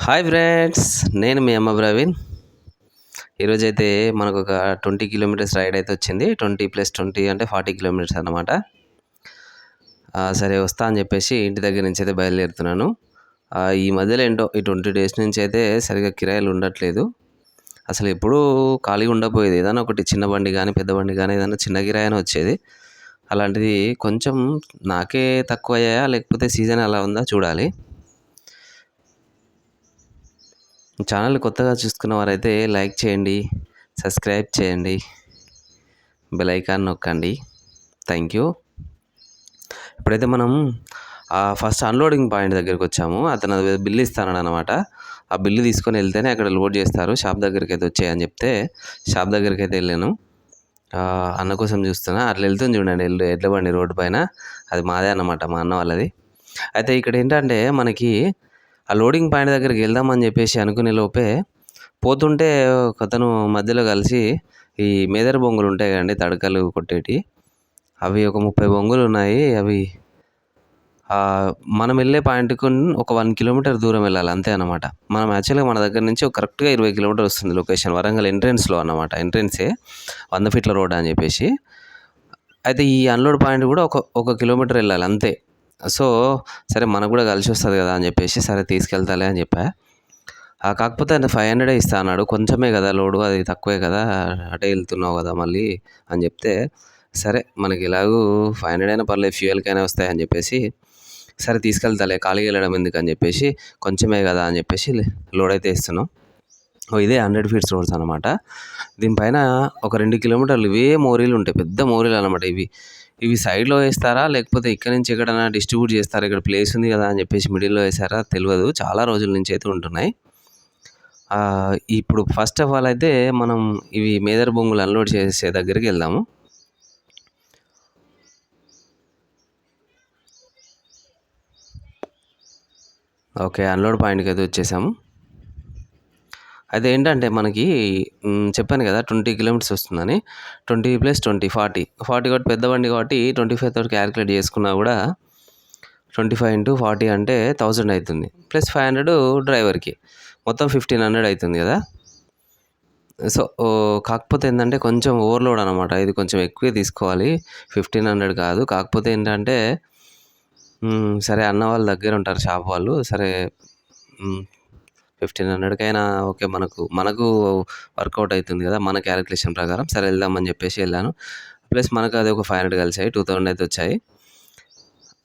Hi friends. నేను మీ అమ్మ ప్రవీణ్. ఈరోజైతే మనకొక 20 కిలోమీటర్స్ రైడ్ అయితే వచ్చింది. 20+20 అంటే 40 కిలోమీటర్స్ అన్నమాట. సరే వస్తా అని చెప్పేసి ఇంటి దగ్గర నుంచి అయితే బయలుదేరుతున్నాను. ఈ మధ్యలో ఏంటో ఈ 20 డేస్ నుంచి అయితే సరిగ్గా కిరాయిలు ఉండట్లేదు. అసలు ఎప్పుడూ ఖాళీగా ఉండకపోయేది. ఏదైనా ఒకటి చిన్న బండి కానీ, పెద్ద బండి కానీ ఏదైనా చిన్న కిరాయి వచ్చేది. అలాంటిది కొంచెం నాకే తక్కువయ్యాయా లేకపోతే సీజన్ అలా ఉందా చూడాలి. ఛానల్ కొత్తగా చూసుకున్న వారైతే లైక్ చేయండి, సబ్స్క్రైబ్ చేయండి, బెల్ ఐకాన్ నొక్కండి. Thank you. ఇప్పుడైతే మనం ఫస్ట్ అన్లోడింగ్ పాయింట్ దగ్గరికి వచ్చాము. అతను బిల్లు ఇస్తానన్నమాట. ఆ బిల్లు తీసుకొని వెళ్తేనే అక్కడ లోడ్ చేస్తారు. షాప్ దగ్గరికి అయితే వచ్చాయని చెప్తే షాప్ దగ్గరికి అయితే వెళ్ళాను. అన్న కోసం చూస్తున్నా. అట్లా వెళ్తుంది చూడండి ఎడ్ల బండి రోడ్డు పైన. అది మాదే అన్నమాట, మా అన్న వాళ్ళది. అయితే ఇక్కడ ఏంటంటే మనకి ఆ లోడింగ్ పాయింట్ దగ్గరికి వెళ్దామని చెప్పేసి అనుకునే లోపే పోతుంటే ఒకతను మధ్యలో కలిసి ఈ మేదర్ బొంగులు ఉంటాయి కదండి, తడకలు కొట్టేటి, అవి ఒక 30 బొంగులు ఉన్నాయి. అవి మనం వెళ్ళే పాయింట్కు ఒక 1 కిలోమీటర్ దూరం వెళ్ళాలి అంతే అన్నమాట. మనం యాక్చువల్గా మన దగ్గర నుంచి కరెక్ట్గా 20 కిలోమీటర్ వస్తుంది లొకేషన్. వరంగల్ ఎంట్రెన్స్లో అన్నమాట. ఎంట్రెన్సే 100 ఫీట్ల రోడ్ అని చెప్పేసి. అయితే ఈ అన్లోడ్ పాయింట్ కూడా ఒక కిలోమీటర్ వెళ్ళాలి అంతే. సో సరే మనకు కూడా కలిసి వస్తుంది కదా అని చెప్పేసి సరే తీసుకెళ్తాలే అని చెప్పా. కాకపోతే ఆయన 500 ఇస్తా అన్నాడు. కొంచెమే కదా లోడు, అది తక్కువే కదా, అటే వెళ్తున్నావు కదా మళ్ళీ అని చెప్తే, సరే మనకి ఎలాగూ 500 అయినా పర్లేదు, ఫ్యూయల్కైనా వస్తాయని చెప్పేసి సరే తీసుకెళ్తాలే, ఖాళీగా వెళ్ళడం ఎందుకని చెప్పేసి కొంచెమే కదా అని చెప్పేసి లోడ్ అయితే ఇస్తున్నాం. ఇదే 100 ఫీట్స్ రోడ్స్ అనమాట. దీనిపైన ఒక 2 కిలోమీటర్లు ఇవే మోరీలు ఉంటాయి, పెద్ద మోరీలు అనమాట. ఇవి సైడ్లో వేస్తారా లేకపోతే ఇక్కడ నుంచి ఎక్కడైనా డిస్ట్రిబ్యూట్ చేస్తారా, ఇక్కడ ప్లేస్ ఉంది కదా అని చెప్పేసి మిడిల్లో వేసారా తెలియదు. చాలా రోజుల నుంచి అయితే ఉంటున్నాయి. ఇప్పుడు ఫస్ట్ ఆఫ్ ఆల్ అయితే మనం ఇవి మేదర్ బొంగులు అన్లోడ్ చేసే దగ్గరికి వెళ్దాము. ఓకే, అన్లోడ్ పాయింట్కి అయితే వచ్చేసాము. అయితే ఏంటంటే మనకి చెప్పాను కదా 20 కిలోమీటర్స్ వస్తుందని. 20+20 40 కాబట్టి పెద్ద బండి కాబట్టి 25 తోటి క్యాలిక్యులేట్ చేసుకున్నా కూడా 25 into 40 అంటే 1000 అవుతుంది. ప్లస్ 500 డ్రైవర్కి, మొత్తం 1500 అవుతుంది కదా. సో కాకపోతే ఏంటంటే కొంచెం ఓవర్లోడ్ అనమాట. ఇది కొంచెం ఎక్కువే తీసుకోవాలి, 1500 కాదు. కాకపోతే ఏంటంటే సరే అన్న వాళ్ళ దగ్గర ఉంటారు షాప్ వాళ్ళు. సరే 1500కైనా ఓకే, మనకు వర్కౌట్ అవుతుంది కదా మన క్యాలిక్యులేషన్ ప్రకారం. సరే వెళ్దామని చెప్పేసి వెళ్ళాను. ప్లస్ మనకు అది ఒక 500 కలిసాయి, 2000 అయితే వచ్చాయి.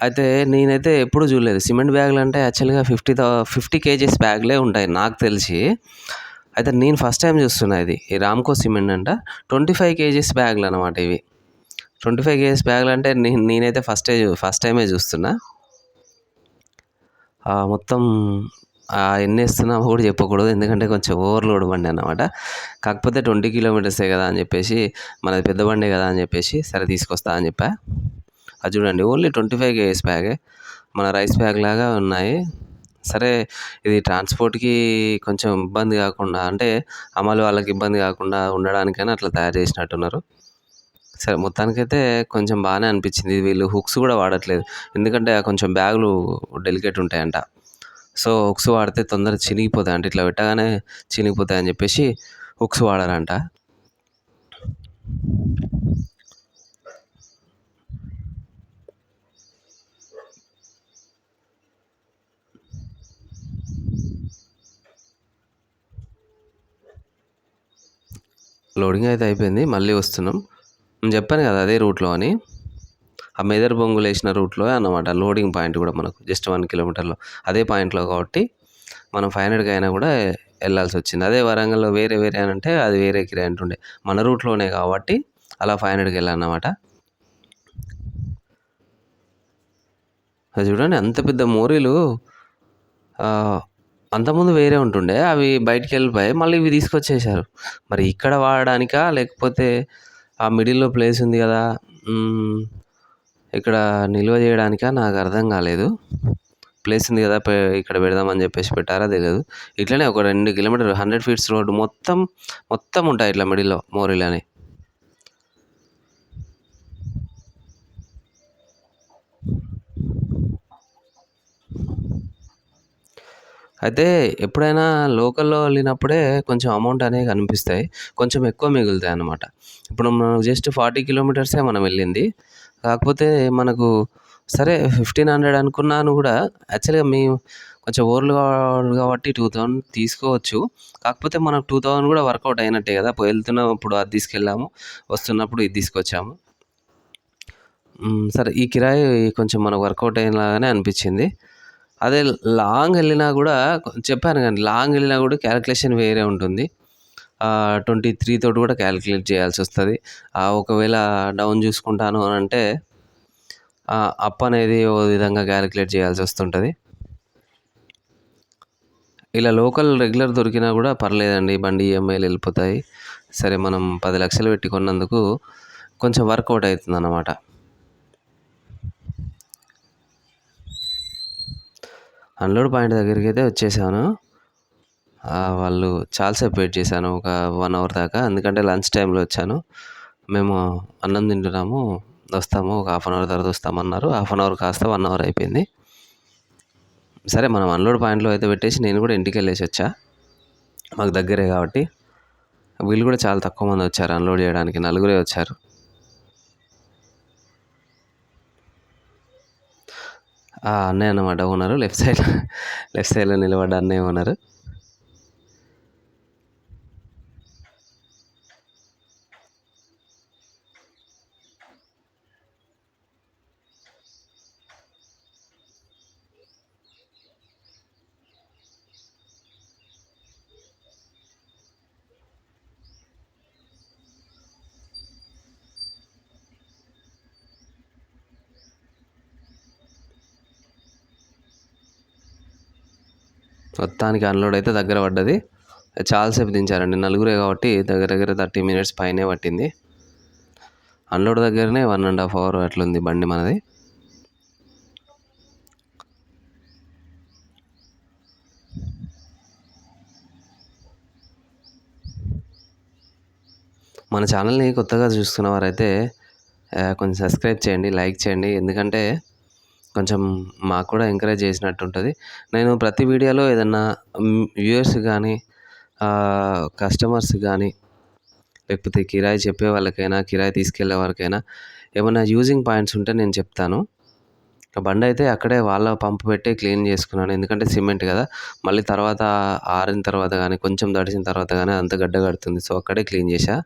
అయితే నేనైతే ఎప్పుడు చూడలేదు సిమెంట్ బ్యాగులు అంటే. యాక్చువల్గా 50 కేజీస్ బ్యాగులే ఉంటాయి నాకు తెలిసి. అయితే నేను ఫస్ట్ టైం చూస్తున్నా ఇది. ఈ రామ్కో సిమెంట్ అంట 25 కేజీస్ బ్యాగులు అనమాట ఇవి. 25 కేజీస్ బ్యాగులు అంటే నేనైతే ఫస్ట్ టైమే చూస్తున్నా. మొత్తం ఎన్ని వేస్తున్నామో కూడా చెప్పకూడదు, ఎందుకంటే కొంచెం ఓవర్లోడ్ బండి అన్నమాట. కాకపోతే 20 కిలోమీటర్సే కదా అని చెప్పేసి, మనది పెద్ద బండే కదా అని చెప్పేసి సరే తీసుకొస్తా అని చెప్పా. అది చూడండి ఓన్లీ 25 కేజీస్ బ్యాగే, మన రైస్ బ్యాగ్ లాగా ఉన్నాయి. సరే ఇది ట్రాన్స్పోర్ట్కి కొంచెం ఇబ్బంది కాకుండా, అంటే అమలు వాళ్ళకి ఇబ్బంది కాకుండా ఉండడానికైనా అట్లా తయారు చేసినట్టున్నారు. సరే మొత్తానికైతే కొంచెం బాగానే అనిపించింది. వీళ్ళు హుక్స్ కూడా వాడట్లేదు, ఎందుకంటే కొంచెం బ్యాగులు డెలికేట్ ఉంటాయంట. సో హుక్స్ వాడితే తొందరగా చినిగిపోతాయి, అంటే ఇట్లా పెట్టగానే చినిగిపోతాయి అని చెప్పేసి హుక్స్ వాడారంట. లోడింగ్ అయితే అయిపోయింది, మళ్ళీ వస్తున్నాం. నేను చెప్పాను కదా అదే రూట్లో అని. ఆ మెదర్ బొంగులు వేసిన రూట్లో అన్నమాట లోడింగ్ పాయింట్ కూడా మనకు జస్ట్ 1 కిలోమీటర్లో అదే పాయింట్లో కాబట్టి మనం 500 అయినా కూడా వెళ్ళాల్సి వచ్చింది. అదే వరంగల్లో వేరే అని అంటే అది వేరే కిరాయి అంటుండే. మన రూట్లోనే కాబట్టి అలా 500కి వెళ్ళాలన్నమాట. అది చూడండి అంత పెద్ద మోరీలు. అంతకుముందు వేరే ఉంటుండే, అవి బయటికి వెళ్ళిపోయాయి, మళ్ళీ ఇవి తీసుకొచ్చేసారు. మరి ఇక్కడ వాడడానికా లేకపోతే ఆ మిడిల్లో ప్లేస్ ఉంది కదా ఇక్కడ నిల్వ చేయడానికా నాకు అర్థం కాలేదు. ప్లేస్ ఉంది కదా ఇక్కడ పెడదామని చెప్పేసి పెట్టారా తెలియదు. ఇట్లనే ఒక 2 కిలోమీటర్లు 100 ఫీట్స్ రోడ్డు మొత్తం ఉంటాయి ఇట్లా మిడిల్లో మోరీలని. అయితే ఎప్పుడైనా లోకల్‌లో వెళ్ళినప్పుడే కొంచెం అమౌంట్ అనేవి కనిపిస్తాయి. కొంచెం ఎక్కువ మిగులుతాయన్నమాట. ఇప్పుడు మనం జస్ట్ 40 కిలోమీటర్సే మనం వెళ్ళింది. కాకపోతే మనకు సరే 1500 అనుకున్నాను గూడా యాక్చువల్‌గా మేము కొంచెం ఓల్డ్ కాబట్టి 2000 తీసుకోవచ్చు. కాకపోతే మనకు 2000 గూడా వర్కౌట్ అయినట్టే గదా! వెళ్తున్నప్పుడు అది తీసుకెళ్ళాము. వస్తున్నప్పుడు ఇది తీసుకొచ్చాము. సరే ఈ కిరాయి కొంచెం మనకు వర్కౌట్ అయ్యేలాగానే అనిపిచ్చింది. అదే లాంగ్ ఎళ్ళినా గూడా చెప్పాను గదండీ! లాంగ్ ఎళ్ళినా గూడా క్యాలిక్యులేషన్ వేరే ఉంటుంది. 23 తోటి గూడా క్యాలిక్యులేట్ చేయాల్సొస్తది. ఒకవేళ డౌన్ జూసుకుంటాను అనంటే అప్ అనేది ఓ విధంగా క్యాలిక్యులేట్ చేయాల్సొస్తుంటది. ఇలా లోకల్ రెగ్యులర్ దొరికినా గూడా పర్లేదండి. బండి ఈఎంఐలు ఎళ్ళిపోతాయి. సరే మనం 10,00,000 పెట్టి కొన్నందుకు కొంచెం వర్కౌట్ అయితుందన్నమాట. అన్‌లోడ్ పాయింట్ దగ్గరికైతే వచ్చేసాను. వాళ్ళు చాలా సేపు వెయిట్ చేశాను. ఒక 1 అవర్ దాకా. ఎందుకంటే లంచ్ టైమ్‌లో వచ్చాను. మేము అన్నం తింటున్నాము. వస్తాము. ఒక హాఫ్ అన్ అవర్ తర్వాత వస్తామన్నారు. హాఫ్ అన్ అవర్ కాస్త 1 అవర్ అయిపోయింది. సరే మనం అన్‌లోడ్ పాయింట్‌లో అయితే పెట్టేసి నేను కూడా ఇంటికెళ్ళేసొచ్చా. మాకు దగ్గరే కాబట్టి. వీళ్ళు కూడా చాలా తక్కువ మంది వచ్చారు అన్‌లోడ్ చేయడానికి. నలుగురే వచ్చారు. అన్నయ్య అన్నమాట ఓనరు. లెఫ్ట్ సైడ్‌లో నిలబడ్డ అన్నయ్య ఓనరు. మొత్తానికి అన్‌లోడ్ అయితే దగ్గర పడ్డది. చాలా సేపు దించారండి. నలుగురే కాబట్టి దగ్గర దగ్గర 30 మినిట్స్ పైనే పట్టింది. అన్‌లోడ్ దగ్గరనే 1 ½ అవర్ అట్లుంది బండి మనది. మన ఛానల్‌ని కొత్తగా చూస్తున్న వారైతే కొంచెం సబ్స్క్రైబ్ చేయండి, లైక్ చేయండి. ఎందుకంటే కొంచెం మాకు కూడా ఎంకరేజ్ చేసినట్టుంటది. నేను ప్రతి వీడియోలో ఏదన్నా వ్యూయర్స్ గానీ, కస్టమర్స్ గానీ, లేకపోతే కిరాయి చెప్పే వాళ్ళకైనా, కిరాయి తీసుకెళ్ళే వారికైనా ఏమన్నా యూజింగ్ పాయింట్స్ ఉంటే నేను చెప్తాను. బండయితే అక్కడే వాళ్ళ పంప్ పెట్టే క్లీన్ చేసుకున్నాను. ఎందుకంటే సిమెంట్ గదా! మళ్ళీ తర్వాత ఆరిన తర్వాత గానీ, కొంచెం తడిసిన తర్వాత గానీ అంతా గడ్డ కడుతుంది. సో, అక్కడే క్లీన్ చేశా.